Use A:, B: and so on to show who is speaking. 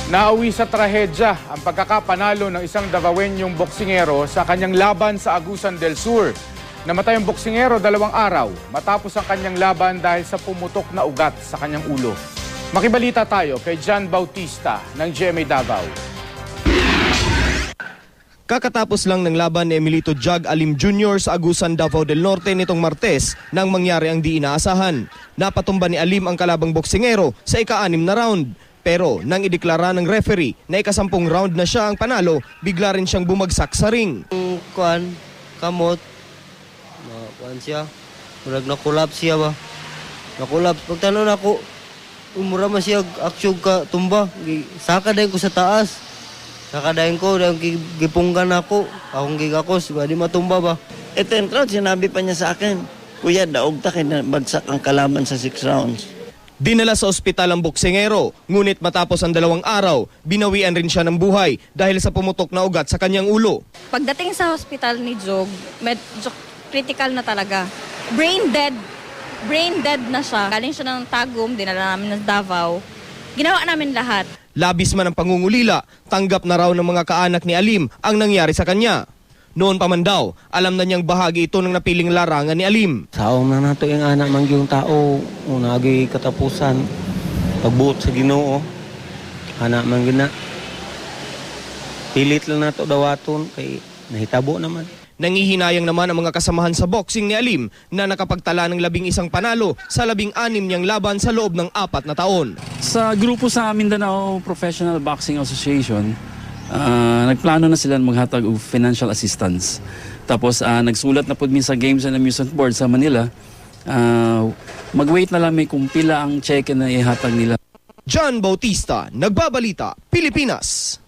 A: Nauwi sa trahedya ang pagkakapanalo ng isang Davaoeñong boksingero sa kanyang laban sa Agusan del Sur. Namatay ang boksingero 2 araw matapos ang kanyang laban dahil sa pumutok na ugat sa kanyang ulo. Makibalita tayo kay John Bautista ng GMA Davao.
B: Kakatapos lang ng laban ni Emilito Jag Alim Jr. sa Agusan, Davao del Norte nitong Martes nang mangyari ang di inaasahan. Napatumba ni Alim ang kalabang boksingero sa ika-6 na round. Pero nang ideklara ng referee na ika-10 round na siya ang panalo, bigla rin siyang bumagsak sa ring.
C: Kamot, siya, nakulap siya ba? Nakulap. Pagtanong ako, umura man siya aksyon ka tumba. Saka dahin ko sa taas. Saka dahin ko, gipunggan ako. Akong gigakos, di matumba ba?
D: Ito yung round, sinabi pa niya sa akin, Kuya, daog ta kayo na bagsak ang kalaban sa 6 rounds.
B: Dinala sa ospital ang boksingero, ngunit matapos ang 2 araw, binawian rin siya ng buhay dahil sa pumutok na ugat sa kanyang ulo.
E: Pagdating sa hospital ni Jog, medyo critical na talaga. Brain dead na siya. Galing siya ng Tagum, dinala namin ng Davao. Ginawa namin lahat.
B: Labis man ang pangungulila, tanggap na raw ng mga kaanak ni Alim ang nangyari sa kanya. Noon pa man daw, alam na niyang bahagi ito ng napiling larangan ni Alim.
C: Saong na nato yung anak man yung tao, unagi katapusan, pagbuot sa Ginoo, anak man gina. Pilit lang nato dawaton, kay nahitabo naman.
B: Nangihinayang naman ang mga kasamahan sa boxing ni Alim na nakapagtala ng 11 panalo sa 16 niyang laban sa loob ng 4 na taon.
F: Sa grupo sa Mindanao Professional Boxing Association, nagplano na sila maghatag og financial assistance. Tapos nagsulat na po sa Games and Amusement Board sa Manila. Mag-wait na lang may kung pila ang cheque na ihatag nila.
B: John Bautista, Nagbabalita, Pilipinas.